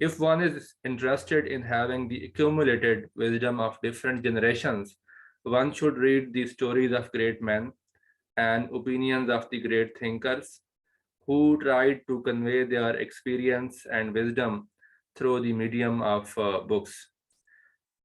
If one is interested in having the accumulated wisdom of different generations, one should read the stories of great men and opinions of the great thinkers who tried to convey their experience and wisdom through the medium of books.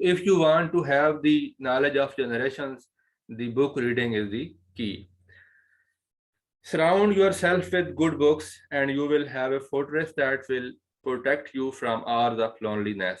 If you want to have the knowledge of generations, the book reading is the key. Surround yourself with good books and you will have a fortress that will protect you from hours of loneliness.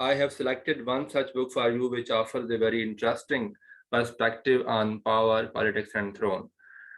I have selected one such book for you which offers a very interesting perspective on power, politics and throne.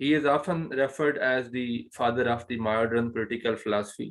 He is often referred as the father of the modern political philosophy.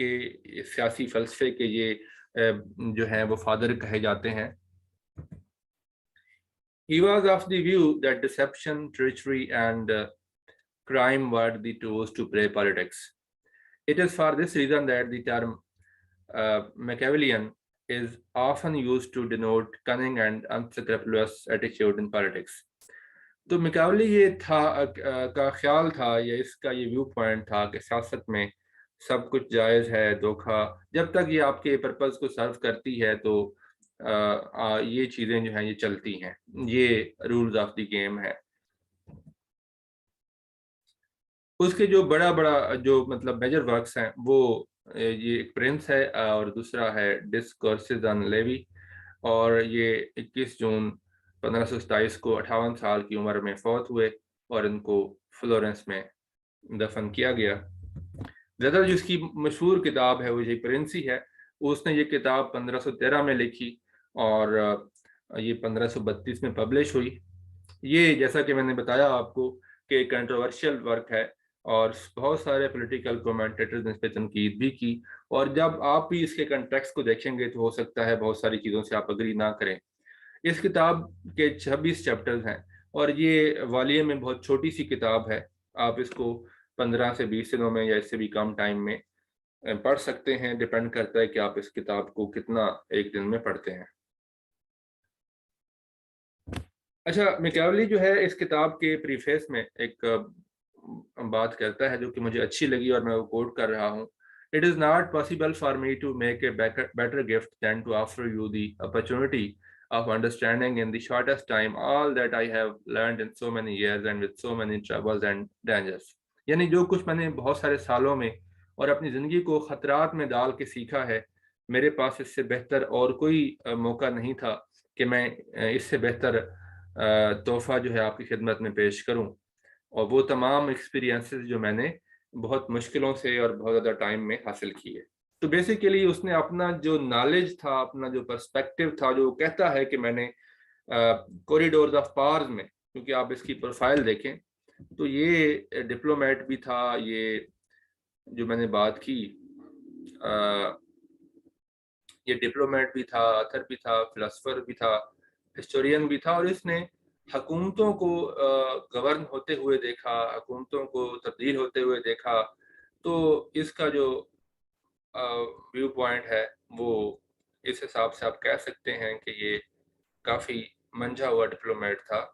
کے سیاسی فلسفے کے یہ جو ہیں وہ father کہے جاتے ہیں. He was of the view that deception, treachery, and crime were the tools to play politics. It is for this reason that the term Machiavellian is often used to denote cunning and unscrupulous attitude in politics. تو میکاولی یہ تھا کا خیال تھا یا اس کا یہ view point تھا کہ سیاست میں سب کچھ جائز ہے، دھوکہ جب تک یہ آپ کے پرپز کو سرو کرتی ہے تو یہ چیزیں جو ہیں یہ چلتی ہیں. یہ رولز آف دی گیم ہے. اس کے جو بڑا جو مطلب میجر ورکس ہیں وہ یہ ایک پرنس ہے اور دوسرا ہے ڈسکورسز آن لیوی، اور یہ 21 جون 1527 کو 58 سال کی عمر میں فوت ہوئے اور ان کو فلورنس میں دفن کیا گیا. زیادہ جو اس کی مشہور کتاب ہے وہ یہ پرنس ہی ہے. اس نے یہ کتاب 1513 میں لکھی اور یہ 1532 میں پبلش ہوئی. یہ جیسا کہ میں نے بتایا آپ کو کہ کنٹروورشل ورک ہے اور بہت سارے پولیٹیکل کومنٹیٹرز نے اس پہ تنقید بھی کی، اور جب آپ بھی اس کے کنٹیکسٹ کو دیکھیں گے تو ہو سکتا ہے بہت ساری چیزوں سے آپ اگری نہ کریں. اس کتاب کے 26 چیپٹرز ہیں اور یہ والیوم میں بہت چھوٹی سی کتاب ہے. آپ اس کو 15 سے 20 دنوں میں یا اس سے بھی کم ٹائم میں پڑھ سکتے ہیں. ڈیپینڈ کرتا ہے کہ آپ اس کتاب کو کتنا ایک دن میں پڑھتے ہیں. اچھا، میکاولی جو ہے اس کتاب کے پریفیس میں ایک بات کرتا ہے جو کہ مجھے اچھی لگی اور میں وہ کوٹ کر رہا ہوں. It is not possible for me to make a better gift than to offer you the opportunity of understanding in the shortest time all that I have learned in so many years and with so many troubles and dangers. یعنی جو کچھ میں نے بہت سارے سالوں میں اور اپنی زندگی کو خطرات میں ڈال کے سیکھا ہے، میرے پاس اس سے بہتر اور کوئی موقع نہیں تھا کہ میں اس سے بہتر تحفہ جو ہے آپ کی خدمت میں پیش کروں. اور وہ تمام ایکسپیرینسز جو میں نے بہت مشکلوں سے اور بہت زیادہ ٹائم میں حاصل کیے. تو بیسیکلی اس نے اپنا جو نالج تھا، اپنا جو پرسپیکٹیو تھا، جو کہتا ہے کہ میں نے کوریڈورز آف پاورز میں، کیونکہ آپ اس کی پروفائل دیکھیں تو یہ ڈپلومیٹ بھی تھا، یہ جو میں نے بات کی یہ ڈپلومیٹ بھی تھا، آتھر بھی تھا، فلسفر بھی تھا، ہسٹورین بھی تھا، اور اس نے حکومتوں کو گورن ہوتے ہوئے دیکھا، حکومتوں کو تبدیل ہوتے ہوئے دیکھا. تو اس کا جو ویو پوائنٹ ہے وہ اس حساب سے آپ کہہ سکتے ہیں کہ یہ کافی منجھا ہوا ڈپلومیٹ تھا.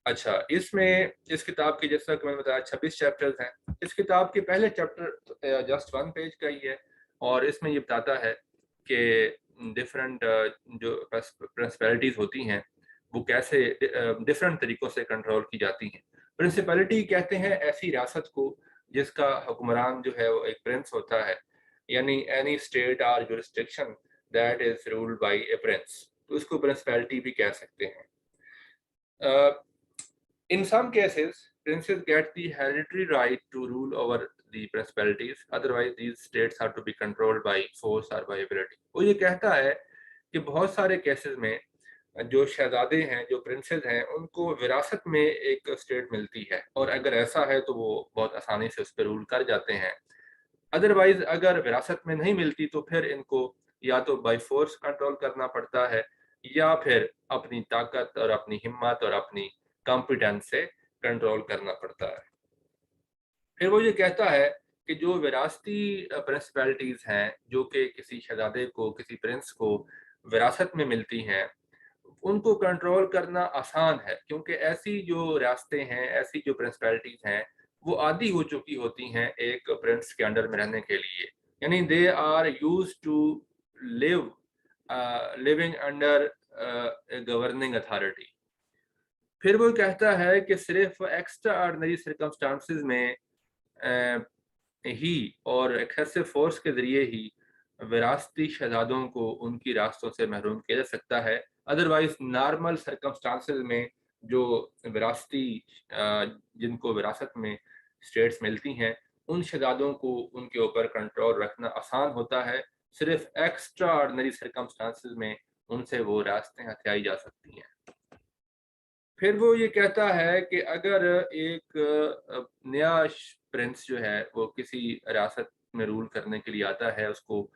اچھا، اس میں اس کتاب کی جیسا کہ میں نے بتایا 26 چیپٹرز ہیں. اس کتاب کے پہلے چیپٹر جسٹ 1 پیج کا ہی ہے اور اس میں یہ بتاتا ہے کہ ڈفرینٹ جو پرنسپلٹیز ہوتی ہیں وہ کیسے ڈفرینٹ طریقوں سے کنٹرول کی جاتی ہیں. پرنسپلٹی کہتے ہیں ایسی ریاست کو جس کا حکمران جو ہے وہ ایک پرنس ہوتا ہے، یعنی اینی اسٹیٹ اور jurisdiction that is ruled by a prince, تو اس کو پرنسپلٹی بھی کہہ سکتے ہیں. In some cases, princes get the hereditary right to rule over the principalities. Otherwise, these states have to be controlled by force or by ability. وہ یہ کہتا ہے کہ بہت سارے کیسز میں جو شہزادے ہیں، جو پرنسز ہیں، ان کو وراثت میں ایک اسٹیٹ ملتی ہے، اور اگر ایسا ہے تو وہ بہت آسانی سے اس پہ رول کر جاتے ہیں. ادروائز اگر وراثت میں نہیں ملتی تو پھر ان کو یا تو بائی فورس کنٹرول کرنا پڑتا ہے یا پھر اپنی طاقت اور اپنی ہمت اور اپنی کمپیٹنس سے کنٹرول کرنا پڑتا ہے. پھر وہ یہ کہتا ہے کہ جو وراثتی پرنسپلٹیز ہیں جو کہ کسی شہزادے کو، کسی پرنس کو وراثت میں ملتی ہیں، ان کو کنٹرول کرنا آسان ہے، کیونکہ ایسی جو ریاستیں ہیں، ایسی جو پرنسپلٹیز ہیں وہ عادی ہو چکی ہوتی ہیں ایک پرنس کے انڈر میں رہنے کے لیے، یعنی they are use to living under governing authority. پھر وہ کہتا ہے کہ صرف ایکسٹرا آرڈنری سرکمسٹانسز میں ہی اور ایکسیسو فورس کے ذریعے ہی وراثتی شہزادوں کو ان کی راستوں سے محروم کیا جا سکتا ہے. ادروائز نارمل سرکمسٹانسز میں جو وراثتی جن کو وراثت میں اسٹیٹس ملتی ہیں، ان شہزادوں کو ان کے اوپر کنٹرول رکھنا آسان ہوتا ہے. صرف ایکسٹرا آرڈنری سرکمسٹانسز میں ان سے وہ راستیں ہتھیائی جا سکتی ہیں. پھر وہ یہ کہتا ہے کہ اگر ایک نیا پرنس جو ہے وہ کسی ریاست میں رول کرنے کے لیے آتا ہے، اس کو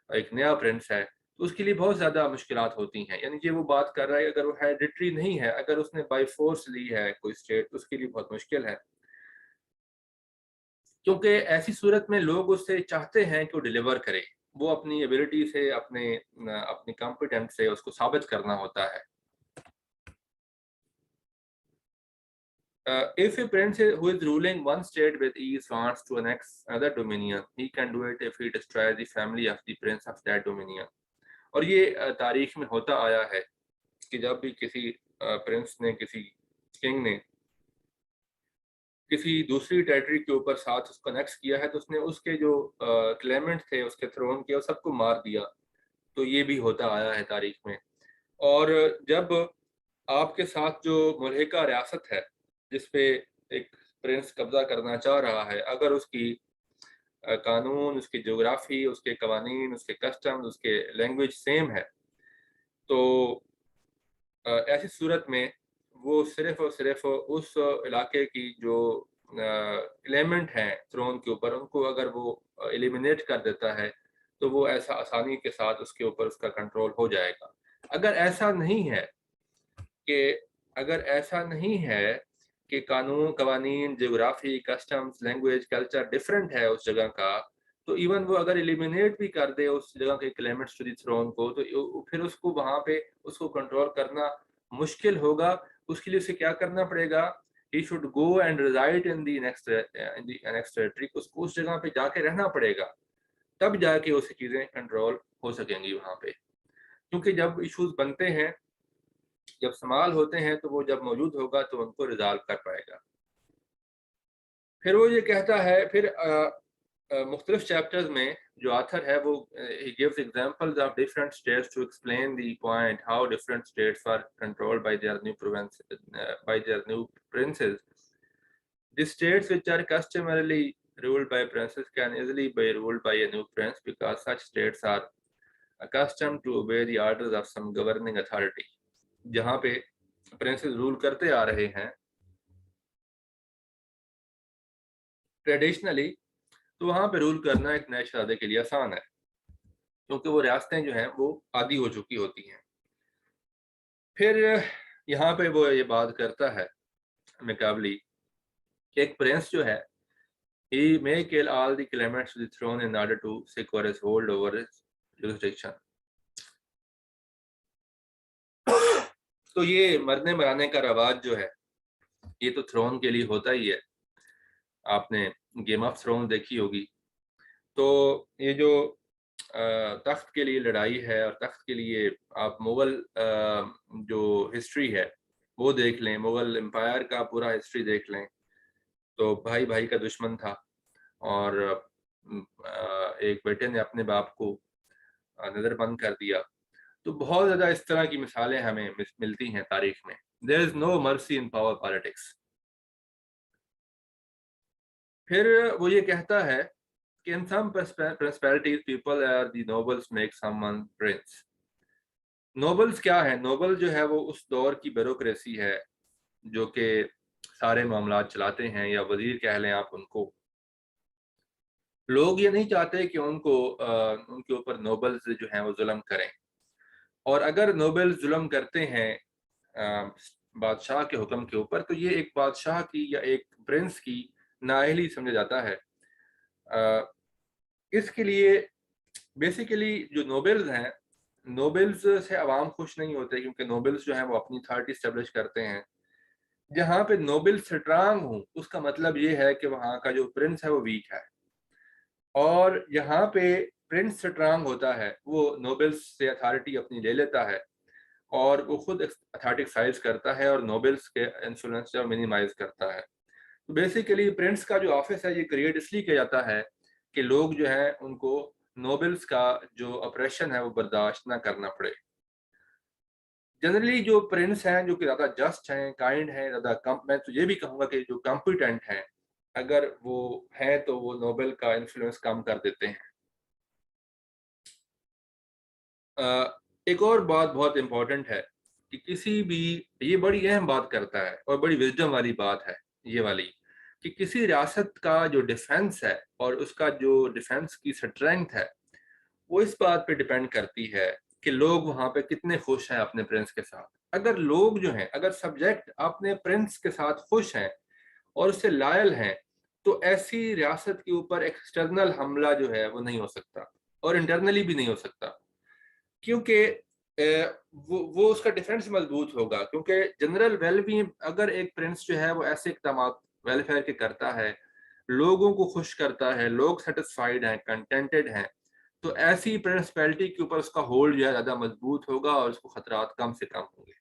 ایک نیا پرنس ہے، تو اس کے لیے بہت زیادہ مشکلات ہوتی ہیں. یعنی کہ وہ بات کر رہا ہے اگر وہ ہیریڈیٹری نہیں ہے، اگر اس نے بائی فورس لی ہے کوئی اسٹیٹ، تو اس کے لیے بہت مشکل ہے، کیونکہ ایسی صورت میں لوگ اس سے چاہتے ہیں کہ وہ ڈیلیور کرے، وہ اپنی ایبلٹی سے، اپنی کمپیٹنٹ سے اس کو ثابت کرنا ہوتا ہے. If a prince who is ruling one state with ease wants to annex another dominion, he can do it if he destroys the family of the prince of that dominion. اور یہ تاریخ میں ہوتا آیا ہے کہ جب بھی کسی پرنس نے، کسی کنگ نے کسی دوسری ٹیریٹری کے اوپر ساتھ اس کو انیکس کیا ہے، تو اس نے اس کے جو کلیمنٹ تھے اس کے تھرون کے، وہ سب کو مار دیا. تو یہ بھی ہوتا آیا ہے تاریخ میں. اور جب آپ کے ساتھ جو ملحقہ ریاست ہے جس پہ ایک پرنس قبضہ کرنا چاہ رہا ہے، اگر اس کی قانون، اس کی جغرافی، اس کے قوانین، اس کے کسٹمز، اس کے لینگویج سیم ہے، تو ایسی صورت میں وہ صرف اور صرف اس علاقے کی جو کلیمنٹ ہیں تھرون کے اوپر، ان کو اگر وہ ایلیمینیٹ کر دیتا ہے تو وہ ایسا آسانی کے ساتھ اس کے اوپر اس کا کنٹرول ہو جائے گا. اگر ایسا نہیں ہے کہ قانون، قوانین، جغرافی، کسٹمز، لینگویج، کلچر ڈفرینٹ ہے اس جگہ کا، تو ایون وہ اگر ایلیمینیٹ بھی کر دے اس جگہ کے کلیمنٹس ٹو دی تھرون کو، تو پھر اس کو وہاں پہ اس کو کنٹرول کرنا مشکل ہوگا. اس کے لیے اسے کیا کرنا پڑے گا؟ he should go and reside in the next territory. اس کو اس جگہ پہ جا کے رہنا پڑے گا، تب جا کے اسے چیزیں کنٹرول ہو سکیں گی وہاں پہ. کیونکہ جب ایشوز بنتے ہیں، جب سوال ہوتے ہیں، تو وہ جب موجود ہوگا تو ان کو ریزالو کر پائے گا. پھر وہ یہ کہتا ہے، پھر مختلف چیپٹرز میں جو آتھر ہے وہ he gives examples of different states to explain the point how different states are controlled by their new princes. The states which are customarily ruled by princes can easily be ruled by a new prince because such states are accustomed to obey the orders of some governing authority. جہاں پہ princes role کرتے آ رہے ہیں traditionally, تو وہاں پہ role کرنا ایک نئے شہزادے کے لیے آسان ہے، کیونکہ وہ ریاستیں جو ہیں وہ عادی ہو چکی ہوتی ہیں. پھر یہاں پہ وہ یہ بات کرتا ہے میکاولی کہ ایک پرنس جو ہے he may kill all the claimants to the throne in order to secure his hold over his jurisdiction. تو یہ مرنے مرانے کا رواج جو ہے، یہ تو تھرون کے لیے ہوتا ہی ہے. آپ نے گیم آف تھرون دیکھی ہوگی. تو یہ جو تخت کے لیے لڑائی ہے، اور تخت کے لیے آپ مغل جو ہسٹری ہے وہ دیکھ لیں، مغل امپائر کا پورا ہسٹری دیکھ لیں، تو بھائی بھائی کا دشمن تھا، اور ایک بیٹے نے اپنے باپ کو نظر بند کر دیا. تو بہت زیادہ اس طرح کی مثالیں ہمیں ملتی ہیں تاریخ میں. There is no mercy in power politics. پھر وہ یہ کہتا ہے کہ in some principalities people are the nobles make someone prince. نوبلز کیا ہے؟ نوبل جو ہے وہ اس دور کی بیوروکریسی ہے جو کہ سارے معاملات چلاتے ہیں، یا وزیر کہہ لیں آپ ان کو. لوگ یہ نہیں چاہتے کہ ان کے اوپر نوبلز جو ہیں وہ ظلم کریں، اور اگر نوبل ظلم کرتے ہیں بادشاہ کے حکم کے اوپر، تو یہ ایک بادشاہ کی یا ایک پرنس کی نااہلی سمجھا جاتا ہے. اس کے لیے بیسیکلی جو نوبلز ہیں، نوبلز سے عوام خوش نہیں ہوتے، کیونکہ نوبلز جو ہیں وہ اپنی اتھارٹی اسٹیبلش کرتے ہیں. جہاں پہ نوبل سٹرانگ ہوں، اس کا مطلب یہ ہے کہ وہاں کا جو پرنس ہے وہ ویک ہے. اور یہاں پہ پرنس سٹرانگ ہوتا ہے، وہ نوبلز سے اتھارٹی اپنی لے لیتا ہے، اور وہ خود اتھارٹی ایکسرسائز کرتا ہے، اور نوبلز کے انفلوئنس جو منیمائز کرتا ہے. تو بیسیکلی پرنس کا جو آفس ہے یہ کریٹ اس لیے کیا جاتا ہے کہ لوگ جو ہیں ان کو نوبلز کا جو اپریشن ہے وہ برداشت نہ کرنا پڑے. جنرلی جو پرنس ہیں جو کہ زیادہ جسٹ ہیں، کائنڈ ہیں، زیادہ میں تو یہ بھی کہوں گا کہ جو کمپیٹنٹ ہیں، اگر وہ ہیں تو وہ نوبل کا انفلوئنس کم کر دیتے ہیں. ایک اور بات بہت امپورٹنٹ ہے کہ کسی بھی، یہ بڑی اہم بات کرتا ہے اور بڑی وزڈم والی بات ہے یہ والی، کہ کسی ریاست کا جو ڈیفنس ہے اور اس کا جو ڈیفنس کی اسٹرینتھ ہے وہ اس بات پہ ڈیپینڈ کرتی ہے کہ لوگ وہاں پہ کتنے خوش ہیں اپنے پرنس کے ساتھ. اگر لوگ جو ہیں، اگر سبجیکٹ اپنے پرنس کے ساتھ خوش ہیں اور اس سے لائل ہیں تو ایسی ریاست کے اوپر ایکسٹرنل حملہ جو ہے وہ نہیں ہو سکتا اور انٹرنلی بھی نہیں ہو سکتا، کیونکہ وہ اس کا ڈیفنس مضبوط ہوگا. کیونکہ جنرل ویل بینگ اگر ایک پرنس جو ہے وہ ایسے اقدامات ویلفیئر کے کرتا ہے، لوگوں کو خوش کرتا ہے، لوگ سیٹسفائیڈ ہیں، کنٹینٹڈ ہیں، تو ایسی پرنسپیلٹی کے اوپر اس کا ہولڈ جو ہے زیادہ مضبوط ہوگا اور اس کو خطرات کم سے کم ہوں گے.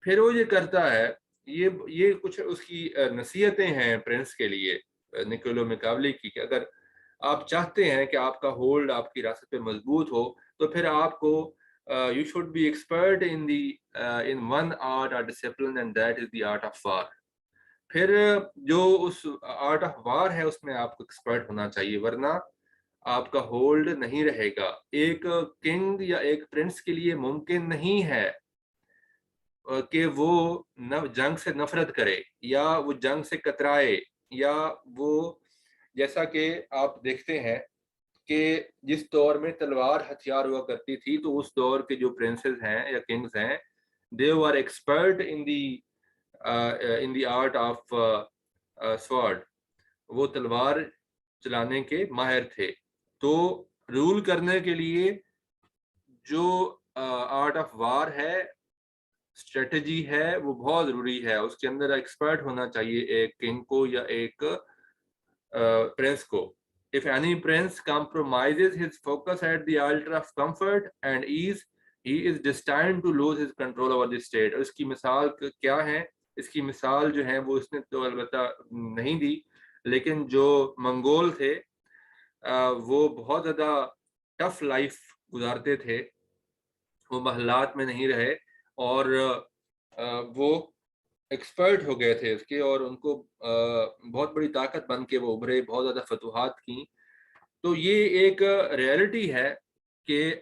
پھر وہ یہ کرتا ہے، یہ کچھ اس کی نصیحتیں ہیں پرنس کے لیے نکولو میکاولی کی، کہ اگر آپ چاہتے ہیں کہ آپ کا ہولڈ آپ کی ریاست پہ مضبوط ہو تو پھر آپ کو you should be expert in one art اور discipline and that is the art of war. پھر جو اس آرٹ آف وار ہے اس میں آپ کو ایکسپرٹ ہونا چاہیے، ورنہ آپ کا ہولڈ نہیں رہے گا. ایک کنگ یا ایک پرنس کے لیے ممکن نہیں ہے کہ وہ جنگ سے نفرت کرے یا وہ جنگ سے کترائے، یا وہ جیسا کہ آپ دیکھتے ہیں کہ جس دور میں تلوار ہتھیار ہوا کرتی تھی تو اس دور کے جو پرنسز ہیں یا کنگز ہیں they were expert in the art of sword. وہ تلوار چلانے کے ماہر تھے. تو رول کرنے کے لیے جو آرٹ آف وار ہے، اسٹریٹجی ہے، وہ بہت ضروری ہے. اس کے اندر ایکسپرٹ ہونا چاہیے ایک کنگ کو یا ایک پرنس کو. If any prince compromises his focus at the altar of comfort and ease, he is destined to lose his control over the state. اور اس کی مثال کیا ہے؟ اس کی مثال جو ہے وہ اس نے تو البتہ نہیں دی، لیکن جو منگول تھے وہ بہت زیادہ ٹف لائف گزارتے تھے، وہ محلات میں نہیں رہے اور وہ ایکسپرٹ ہو گئے تھے اس کے، اور ان کو بہت بڑی طاقت بن کے وہ ابھرے، بہت زیادہ فتوحات کی. تو یہ ایک ریئلٹی ہے کہ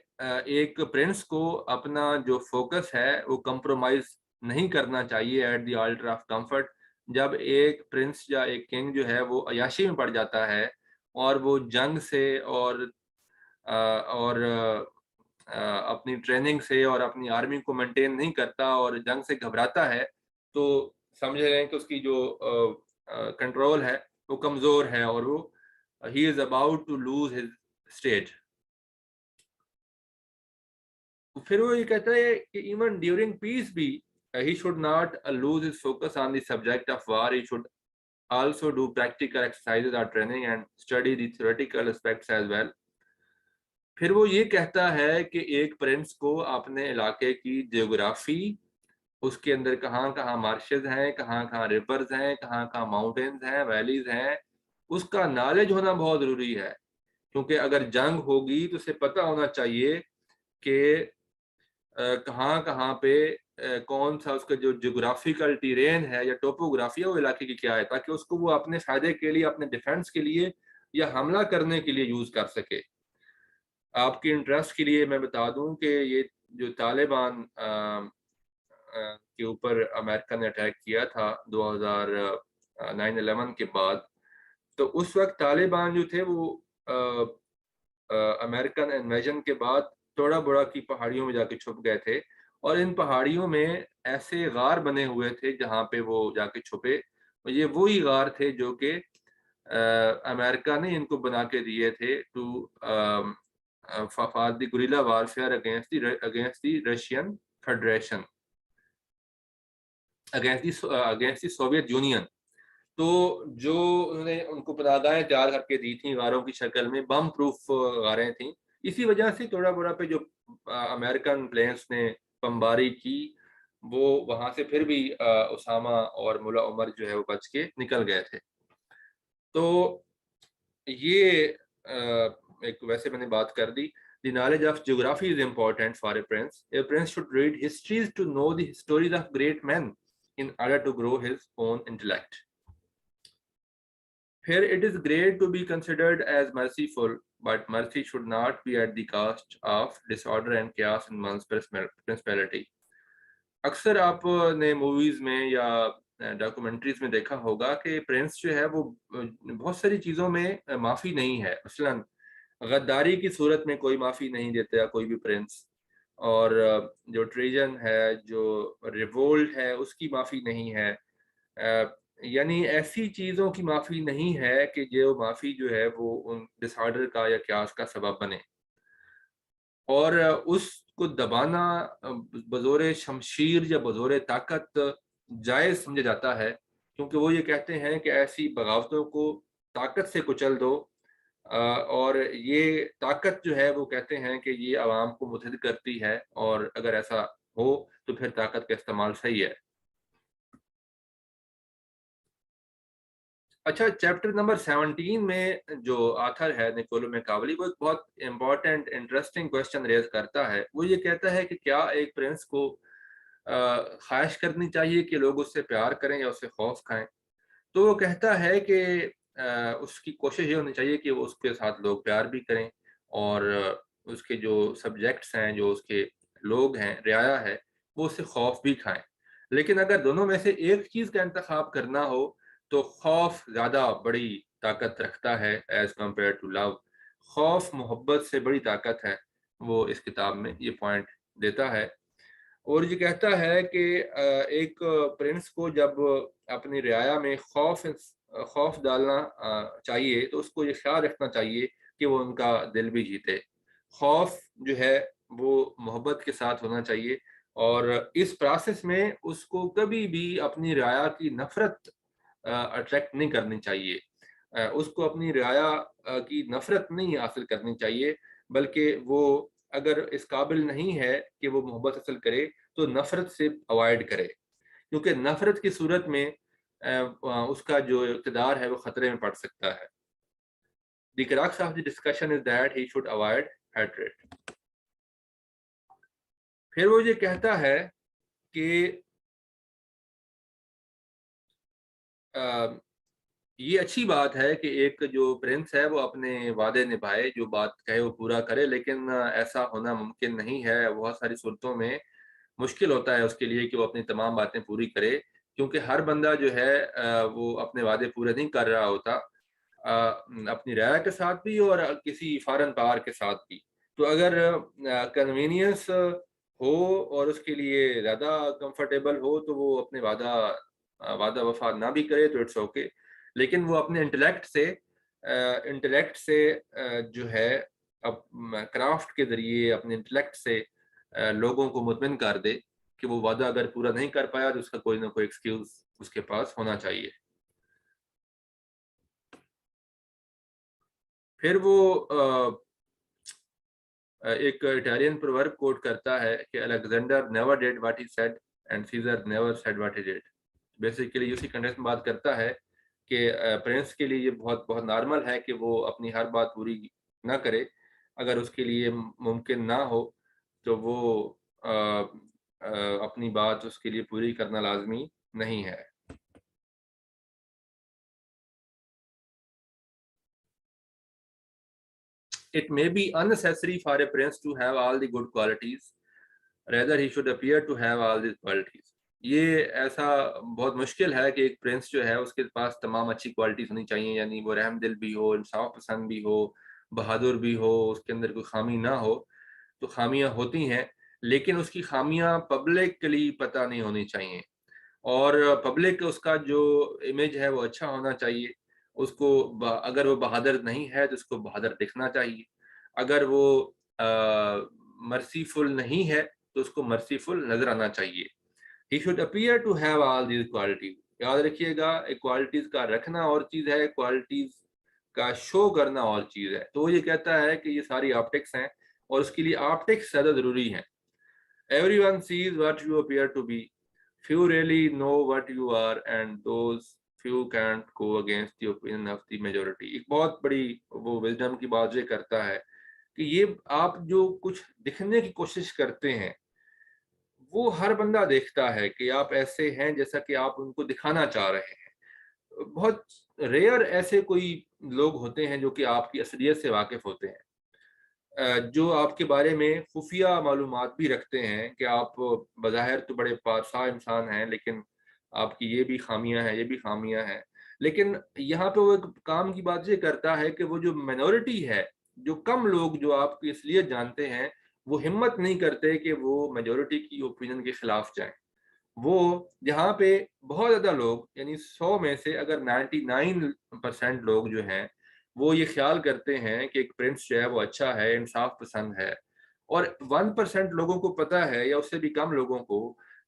ایک پرنس کو اپنا جو فوکس ہے وہ کمپرومائز نہیں کرنا چاہیے at the altar of comfort. جب ایک پرنس یا ایک کنگ جو ہے وہ عیاشی میں پڑ جاتا ہے اور وہ جنگ سے اور اپنی ٹریننگ سے اور اپنی آرمی کو مینٹین نہیں کرتا اور جنگ سے گھبراتا ہے، تو سمجھ رہے ہیں کہ اس کی جو کنٹرول ہے وہ کمزور ہے اور وہ he is about to lose his state. پھر وہ یہ کہتا ہے کہ even during peace بھی he should not lose his focus on the subject of war. He should also do practical exercises or training and study the theoretical aspects as well. پھر وہ یہ کہتا ہے کہ ایک پرنس کو اپنے علاقے کی جیوگرافی، اس کے اندر کہاں کہاں مارشز ہیں، کہاں کہاں ریورز ہیں، کہاں کہاں ماؤنٹینز ہیں، ویلیز ہیں، اس کا نالج ہونا بہت ضروری ہے. کیونکہ اگر جنگ ہوگی تو اسے پتہ ہونا چاہیے کہ کہاں کہاں پہ کون سا اس کا جو جغرافیکل ٹیرین ہے یا ٹوپوگرافی ہے وہ علاقے کی کیا ہے، تاکہ اس کو وہ اپنے فائدے کے لیے، اپنے ڈیفنس کے لیے یا حملہ کرنے کے لیے یوز کر سکے. آپ کی انٹرسٹ کے لیے میں بتا دوں کہ یہ جو طالبان کے اوپر امریکہ نے اٹیک کیا تھا 2009/11 کے بعد، تو اس وقت طالبان جو تھے وہ امریکن انویژن کے بعد توڑا بڑا کی پہاڑیوں میں جا کے چھپ گئے تھے، اور ان پہاڑیوں میں ایسے غار بنے ہوئے تھے جہاں پہ وہ جا کے چھپے. یہ وہی غار تھے جو کہ امریکہ نے ان کو بنا کے دیے تھے to for the guerrilla warfare against the Russian Federation, against the Soviet Union. تو جو انہوں نے ان کو پناہگاہیں تیار کر کے دی تھیں غاروں کی شکل میں، بم پروف غاریں تھیں. اسی وجہ سے توڑا بڑا پہ جو امریکن پلینس نے بمباری کی، وہ وہاں سے پھر بھی اسامہ اور ملا عمر جو ہے وہ بچ کے نکل گئے تھے. تو یہ ایک ویسے میں نے بات کر دی. The knowledge of geography is important for a prince. A prince should read histories to know the stories of great men in order to grow his own intellect. Here it is great to be considered as merciful, but mercy should not be at the cost of disorder and chaos in one's principality. اکثر آپ نے movies میں یا documentaries میں دیکھا ہوگا کہ prince جو ہے وہ بہت ساری چیزوں میں معافی نہیں ہے. مثلاً غداری کی صورت میں کوئی معافی نہیں دیتا کوئی بھی پرنس, اور جو ٹریجن ہے, جو ریوولٹ ہے, اس کی معافی نہیں ہے. یعنی ایسی چیزوں کی معافی نہیں ہے کہ جو معافی جو ہے وہ ان ڈس آرڈر کا یا کیاس کا سبب بنے, اور اس کو دبانا بزور شمشیر یا بزور طاقت جائز سمجھا جاتا ہے, کیونکہ وہ یہ کہتے ہیں کہ ایسی بغاوتوں کو طاقت سے کچل دو, اور یہ طاقت جو ہے وہ کہتے ہیں کہ یہ عوام کو متحد کرتی ہے, اور اگر ایسا ہو تو پھر طاقت کا استعمال صحیح ہے. اچھا, چیپٹر نمبر 17 میں جو آتھر ہے نکولو میکاولی, وہ ایک بہت امپورٹنٹ انٹرسٹنگ کوشچن ریز کرتا ہے. وہ یہ کہتا ہے کہ کیا ایک پرنس کو خواہش کرنی چاہیے کہ لوگ اس سے پیار کریں یا اس سے خوف کھائیں؟ تو وہ کہتا ہے کہ اس کی کوشش یہ ہونی چاہیے کہ وہ اس کے ساتھ لوگ پیار بھی کریں, اور اس کے جو سبجیکٹس ہیں, جو اس کے لوگ ہیں, رعایا ہے, وہ اس سے خوف بھی کھائیں. لیکن اگر دونوں میں سے ایک چیز کا انتخاب کرنا ہو تو خوف زیادہ بڑی طاقت رکھتا ہے ایز کمپیئر ٹو لو. خوف محبت سے بڑی طاقت ہے, وہ اس کتاب میں یہ پوائنٹ دیتا ہے. اور یہ کہتا ہے کہ ایک پرنس کو جب اپنی رعایا میں خوف ڈالنا چاہیے تو اس کو یہ خیال رکھنا چاہیے کہ وہ ان کا دل بھی جیتے. خوف جو ہے وہ محبت کے ساتھ ہونا چاہیے, اور اس پروسیس میں اس کو کبھی بھی اپنی رعایا کی نفرت اٹریکٹ نہیں کرنی چاہیے, اس کو اپنی رعایا کی نفرت نہیں حاصل کرنی چاہیے, بلکہ وہ اگر اس قابل نہیں ہے کہ وہ محبت حاصل کرے تو نفرت سے اوائڈ کرے, کیونکہ نفرت کی صورت میں اس کا جو اقتدار ہے وہ خطرے میں پڑ سکتا ہے. The crux of the discussion is that he should avoid hatred. پھر وہ یہ کہتا ہے کہ یہ اچھی بات ہے کہ ایک جو پرنس ہے وہ اپنے وعدے نبھائے, جو بات کہے وہ پورا کرے, لیکن ایسا ہونا ممکن نہیں ہے. بہت ساری صورتوں میں مشکل ہوتا ہے اس کے لیے کہ وہ اپنی تمام باتیں پوری کرے, کیونکہ ہر بندہ جو ہے وہ اپنے وعدے پورے نہیں کر رہا ہوتا, اپنی رعایا کے ساتھ بھی اور کسی فارن پاور کے ساتھ بھی. تو اگر کنوینئنس ہو اور اس کے لیے زیادہ کمفرٹیبل ہو تو وہ اپنے وعدہ وفا نہ بھی کرے تو اٹس اوکے, لیکن وہ اپنے انٹلیکٹ سے جو ہے کرافٹ کے ذریعے اپنے انٹلیکٹ سے لوگوں کو مطمئن کر دے کہ وہ وعدہ اگر پورا نہیں کر پایا تو اس کا کوئی نہ کوئی ایکسکیوز اس کے پاس ہونا چاہیے. پھر وہ ایک اٹالین پروورب کوٹ کرتا ہے کہ Alexander never did what he said and Caesar never said what he did. Basically اسی کنٹیکسٹ میں بات کرتا ہے کہ پرنس کے لیے یہ بہت بہت نارمل ہے کہ وہ اپنی ہر بات پوری نہ کرے, اگر اس کے لیے ممکن نہ ہو تو وہ اپنی بات اس کے لیے پوری کرنا لازمی نہیں ہے. It may be unnecessary for a prince to have all the good qualities, rather he should appear to have all these qualities. یہ ایسا بہت مشکل ہے کہ ایک پرنس جو ہے اس کے پاس تمام اچھی کوالٹیز ہونی چاہیے, یعنی وہ رحم دل بھی ہو, انصاف پسند بھی ہو, بہادر بھی ہو, اس کے اندر کوئی خامی نہ ہو. تو خامیاں ہوتی ہیں, لیکن اس کی خامیاں پبلکلی پتہ نہیں ہونی چاہیے, اور پبلک اس کا جو امیج ہے وہ اچھا ہونا چاہیے. اس کو اگر وہ بہادر نہیں ہے تو اس کو بہادر دکھنا چاہیے, اگر وہ مرسیفل نہیں ہے تو اس کو مرسیفل نظر آنا چاہیے. He should appear to have all these qualities. یاد رکھیے گا, کوالٹیز کا رکھنا اور چیز ہے, کوالٹیز کا شو کرنا اور چیز ہے. تو وہ یہ کہتا ہے کہ یہ ساری آپٹکس ہیں اور اس کے لیے آپٹکس زیادہ ضروری ہیں. Everyone sees what you appear to be. Few really know what you are, and those few can't go against the opinion of the majority. ایک بہت بڑی وہ وزڈم کی بات یہ کرتا ہے کہ یہ آپ جو کچھ دکھنے کی کوشش کرتے ہیں وہ ہر بندہ دیکھتا ہے کہ آپ ایسے ہیں جیسا کہ آپ ان کو دکھانا چاہ رہے ہیں. بہت ریئر ایسے کوئی لوگ ہوتے ہیں جو کہ آپ کی اصلیت سے واقف ہوتے ہیں, جو آپ کے بارے میں خفیہ معلومات بھی رکھتے ہیں کہ آپ بظاہر تو بڑے پارسا انسان ہیں, لیکن آپ کی یہ بھی خامیاں ہیں، یہ بھی خامیاں ہیں، لیکن یہاں پہ وہ ایک کام کی بات یہ کرتا ہے کہ وہ جو مینورٹی ہے، جو کم لوگ جو آپ کی اصلیت جانتے ہیں، وہ ہمت نہیں کرتے کہ وہ میجورٹی کی اوپینین کے خلاف جائیں۔ وہ جہاں پہ بہت زیادہ لوگ، یعنی 100 میں سے اگر 99% لوگ جو ہیں وہ یہ خیال کرتے ہیں کہ ایک پرنس جو ہے وہ اچھا ہے، انصاف پسند ہے، اور 1% لوگوں کو پتا ہے یا اس سے بھی کم لوگوں کو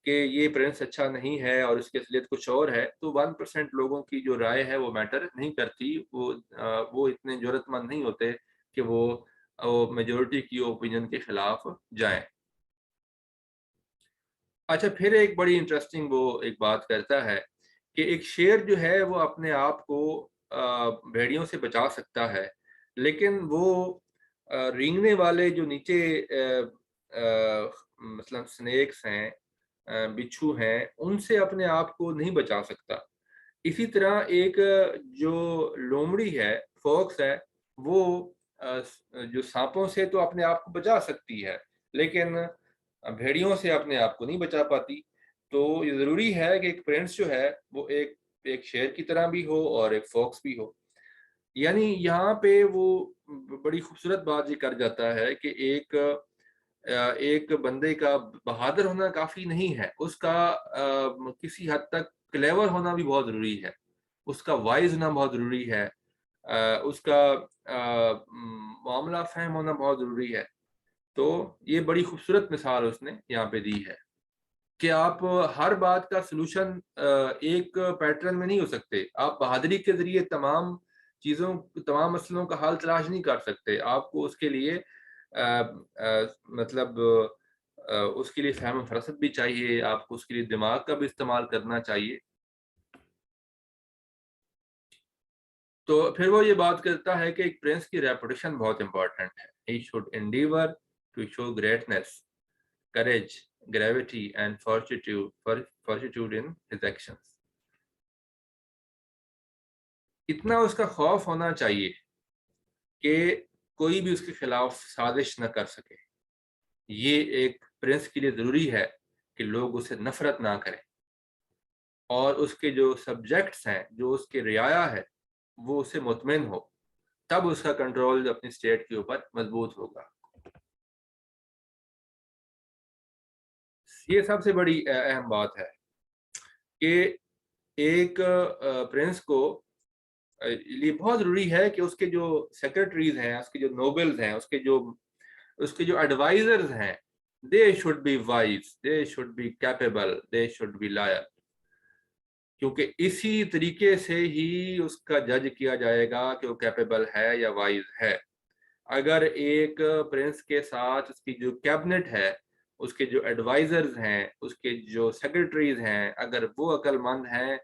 کہ یہ پرنس اچھا نہیں ہے اور اس کی اصلیت کچھ اور ہے، تو 1% لوگوں کی جو رائے ہے وہ میٹر نہیں کرتی، وہ اتنے جرأت مند نہیں ہوتے کہ وہ میجورٹی کی اوپینین کے خلاف جائیں۔ اچھا، پھر ایک بڑی انٹرسٹنگ وہ ایک بات کرتا ہے کہ ایک شیر جو ہے وہ اپنے آپ کو بھیڑیوں سے بچا سکتا ہے، لیکن وہ رینگنے والے جو نیچے مثلا سنیکس ہیں، بچھو ہیں، ان سے اپنے آپ کو نہیں بچا سکتا۔ اسی طرح ایک جو لومڑی ہے، فوکس ہے، وہ جو سانپوں سے تو اپنے آپ کو بچا سکتی ہے، لیکن بھیڑیوں سے اپنے آپ کو نہیں بچا پاتی۔ تو یہ ضروری ہے کہ ایک پرنس جو ہے وہ ایک شیر کی طرح بھی ہو اور ایک فوکس بھی ہو۔ یعنی یہاں پہ وہ بڑی خوبصورت بات یہ کر جاتا ہے کہ ایک بندے کا بہادر ہونا کافی نہیں ہے، اس کا کسی حد تک کلیور ہونا بھی بہت ضروری ہے، اس کا وائز ہونا بہت ضروری ہے، اس کا معاملہ فہم ہونا بہت ضروری ہے۔ تو یہ بڑی خوبصورت مثال اس نے یہاں پہ دی ہے کہ آپ ہر بات کا سلوشن ایک پیٹرن میں نہیں ہو سکتے۔ آپ بہادری کے ذریعے تمام مسئلوں کا حل تلاش نہیں کر سکتے۔ آپ کو اس کے لیے مطلب اس کے لیے فہم و فرست بھی چاہیے، آپ کو اس کے لیے دماغ کا بھی استعمال کرنا چاہیے۔ تو پھر وہ یہ بات کرتا ہے کہ ایک پرنس کی ریپوٹیشن بہت امپورٹنٹ ہے۔ He should endeavor to show greatness, courage, gravity and fortitude in his actions۔ اتنا اس کا خوف ہونا چاہیے کہ کوئی بھی اس کے خلاف سازش نہ کر سکے۔ یہ ایک پرنس کے لیے ضروری ہے کہ لوگ اسے نفرت نہ کریں، اور اس کے جو سبجیکٹس ہیں، جو اس کے رعایا ہے، وہ اسے مطمئن ہو، تب اس کا کنٹرول اپنی اسٹیٹ کے اوپر مضبوط ہوگا۔ یہ سب سے بڑی اہم بات ہے کہ ایک پرنس کو یہ بہت ضروری ہے کہ اس کے جو سیکرٹریز ہیں، اس کے جو نوبلز ہیں، اس کے جو ایڈوائزرز ہیں، they should be wise, they should be capable, they should be loyal، کیونکہ اسی طریقے سے ہی اس کا جج کیا جائے گا کہ وہ کیپیبل ہے یا وائز ہے۔ اگر ایک پرنس کے ساتھ اس کی جو کیبنٹ ہے، اس کے جو ایڈوائزرز ہیں، اس کے جو سیکرٹریز ہیں، اگر وہ عقل مند ہیں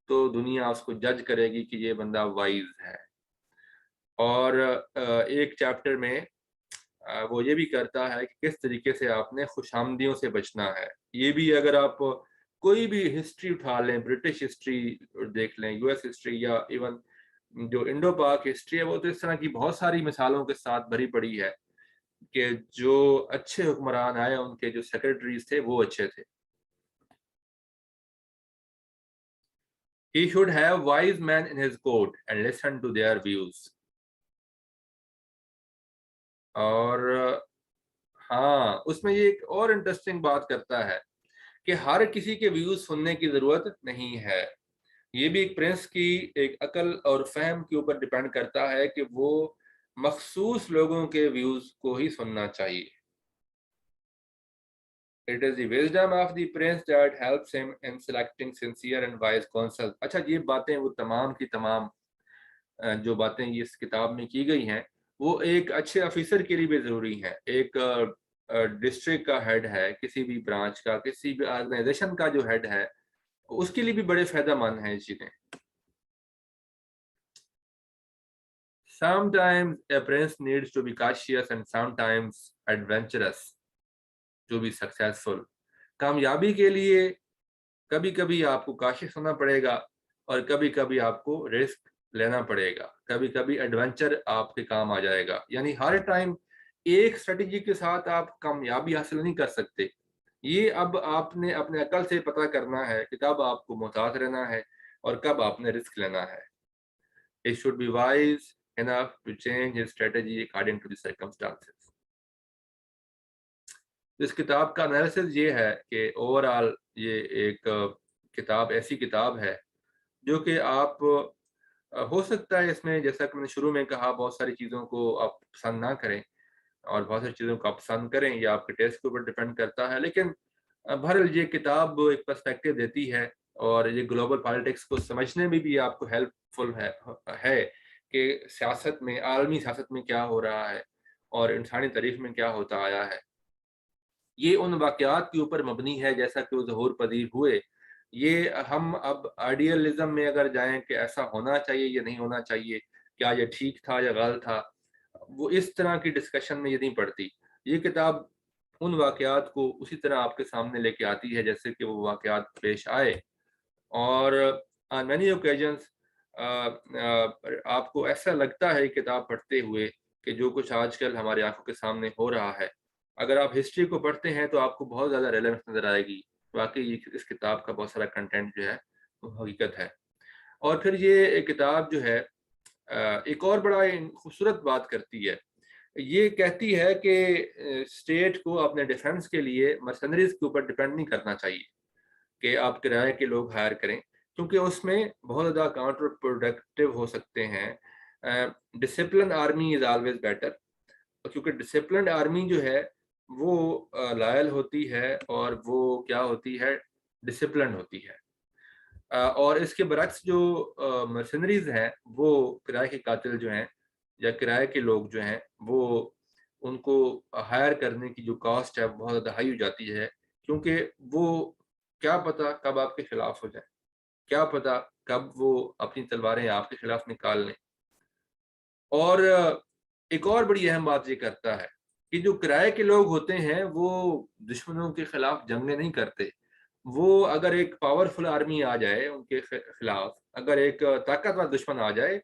تو دنیا اس کو جج کرے گی کہ یہ بندہ وائز ہے۔ اور ایک چیپٹر میں وہ یہ بھی کرتا ہے کہ کس طریقے سے آپ نے خوش آمدیوں سے بچنا ہے۔ یہ بھی اگر آپ کوئی بھی ہسٹری اٹھا لیں، برٹش ہسٹری دیکھ لیں، یو ایس ہسٹری، یا ایون جو انڈو پاک ہسٹری ہے، وہ تو اس طرح کی بہت ساری مثالوں کے ساتھ بھری پڑی ہے کہ جو اچھے حکمران آئے ان کے جو سیکرٹریز تھے وہ اچھے تھے۔ He should have wise men in his court and listen to their views۔ اور ہاں، اس میں یہ ایک اور انٹرسٹنگ بات کرتا ہے کہ ہر کسی کے ویوز سننے کی ضرورت نہیں ہے۔ یہ بھی ایک پرنس کی ایک عقل اور فہم کے اوپر ڈیپینڈ کرتا ہے کہ وہ مخصوص لوگوں کے ویوز کو ہی سننا چاہیے۔ It is the wisdom of the prince that helps him in selecting sincere and wise counsel۔ اچھا، یہ باتیں وہ تمام کی تمام جو باتیں اس کتاب میں کی گئی ہیں وہ ایک اچھے آفیسر کے لیے بھی ضروری ہیں۔ ایک ڈسٹرکٹ کا ہیڈ ہے، کسی بھی برانچ کا، کسی بھی آرگنائزیشن کا جو ہیڈ ہے، اس کے لیے بھی بڑے فائدہ مند ہیں یہ چیزیں۔ Sometimes a prince needs to be cautious and sometimes adventurous to be successful۔ کامیابی کے لیے کبھی کبھی آپ کو کاشش ہونا پڑے گا اور کبھی کبھی آپ کو رسک لینا پڑے گا، کبھی کبھی ایڈونچر آپ کے کام آ جائے گا۔ یعنی ہر ٹائم ایک اسٹریٹجی کے ساتھ آپ کامیابی حاصل نہیں کر سکتے۔ یہ اب آپ نے اپنے عقل سے پتہ کرنا ہے کہ کب آپ کو محتاط رہنا ہے اور کب آپ نے رسک لینا ہے. He should be wise enough to change his strategy according to the circumstances. اس کتاب کا انالیسس یہ ہے کہ اوور آل یہ ایک کتاب ایسی کتاب ہے جو کہ آپ ہو سکتا ہے اس میں، جیسا کہ میں نے شروع میں کہا، بہت ساری چیزوں کو آپ پسند نہ کریں اور بہت ساری چیزوں کو آپ پسند کریں، یہ آپ کے ٹیسٹ کے اوپر ڈیپینڈ کرتا ہے. لیکن بہرحال یہ کتاب ایک پرسپیکٹیو دیتی ہے اور یہ گلوبل پالیٹکس کو سمجھنے میں بھی آپ کو ہیلپ فل ہے کہ سیاست میں، عالمی سیاست میں کیا ہو رہا ہے اور انسانی تاریخ میں کیا ہوتا آیا ہے. یہ ان واقعات کے اوپر مبنی ہے جیسا کہ وہ ظہور پذیر ہوئے. یہ ہم اب آئیڈیلزم میں اگر جائیں کہ ایسا ہونا چاہیے یا نہیں ہونا چاہیے، کیا یہ ٹھیک تھا یا غلط تھا، وہ اس طرح کی ڈسکشن میں یہ نہیں پڑتی. یہ کتاب ان واقعات کو اسی طرح آپ کے سامنے لے کے آتی ہے جیسے کہ وہ واقعات پیش آئے. اور on many occasions آپ کو ایسا لگتا ہے کتاب پڑھتے ہوئے کہ جو کچھ آج کل ہماری آنکھوں کے سامنے ہو رہا ہے، اگر آپ ہسٹری کو پڑھتے ہیں تو آپ کو بہت زیادہ ریلیونس نظر آئے گی. واقعی اس کتاب کا بہت سارا کنٹینٹ جو ہے وہ حقیقت ہے. اور پھر یہ کتاب جو ہے ایک اور بڑا خوبصورت بات کرتی ہے. یہ کہتی ہے کہ اسٹیٹ کو اپنے ڈیفنس کے لیے مرسنریز کے اوپر ڈیپینڈ نہیں کرنا چاہیے کہ آپ کرائے کے لوگ ہائر کریں، کیونکہ اس میں بہت زیادہ کاؤنٹر پروڈکٹیو ہو سکتے ہیں. Discipline army is always better, کیونکہ ڈسپلنڈ آرمی جو ہے وہ لائل ہوتی ہے اور وہ کیا ہوتی ہے، ڈسپلنڈ ہوتی ہے. اور اس کے برعکس جو مرسنریز ہیں، وہ کرائے کے قاتل جو ہیں یا کرائے کے لوگ جو ہیں، وہ ان کو ہائر کرنے کی جو کاسٹ ہے بہت زیادہ ہائی ہو جاتی ہے، کیونکہ وہ کیا پتہ کب آپ کے خلاف ہو جائے، کیا پتہ کب وہ اپنی تلواریں آپ کے خلاف نکال لیں. اور ایک اور بڑی اہم بات یہ کرتا ہے کہ جو کرائے کے لوگ ہوتے ہیں وہ دشمنوں کے خلاف جنگیں نہیں کرتے. وہ اگر ایک پاورفل آرمی آ جائے ان کے خلاف، اگر ایک طاقتور دشمن آ جائے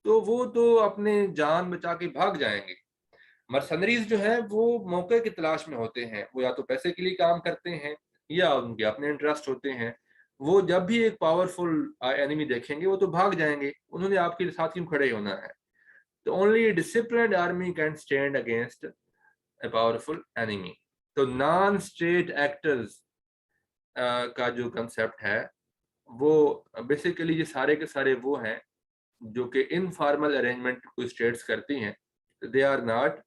تو وہ تو اپنے جان بچا کے بھاگ جائیں گے. مرسنریز جو ہیں وہ موقع کی تلاش میں ہوتے ہیں، وہ یا تو پیسے کے لیے کام کرتے ہیں یا ان کے اپنے انٹرسٹ ہوتے ہیں. وہ جب بھی ایک پاورفل اینیمی دیکھیں گے وہ تو بھاگ جائیں گے، انہوں نے آپ کے ساتھ کیوں کھڑے ہونا ہے. تو only a disciplined army can stand against a powerful enemy. تو نان اسٹیٹ ایکٹرز کا جو کنسیپٹ ہے وہ بیسیکلی یہ سارے کے سارے وہ ہیں جو کہ انفارمل ارینجمنٹ کو اسٹیٹس کرتی ہیں. دے آر ناٹ،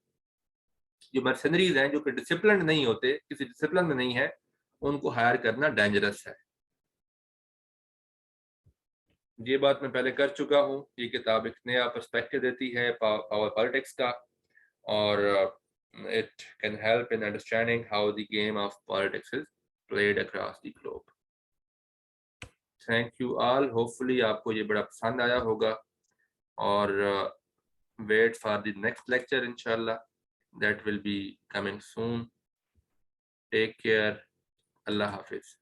جو مرسنریز ہیں جو کہ ڈسپلنڈ نہیں ہوتے، کسی ڈسپلن میں نہیں ہے، ان کو ہائر کرنا ڈینجرس ہے. یہ بات میں پہلے کر چکا ہوں. یہ کتاب ایک نیا پرسپیکٹو دیتی ہے پاور پالیٹکس کا، اور it can help in understanding how the game of politics is played across the globe. Thank you all. Hopefully آپ کو یہ بڑا پسند آیا ہوگا، اور wait for the next lecture inshallah. That will be coming soon. Take care. اللہ حافظ.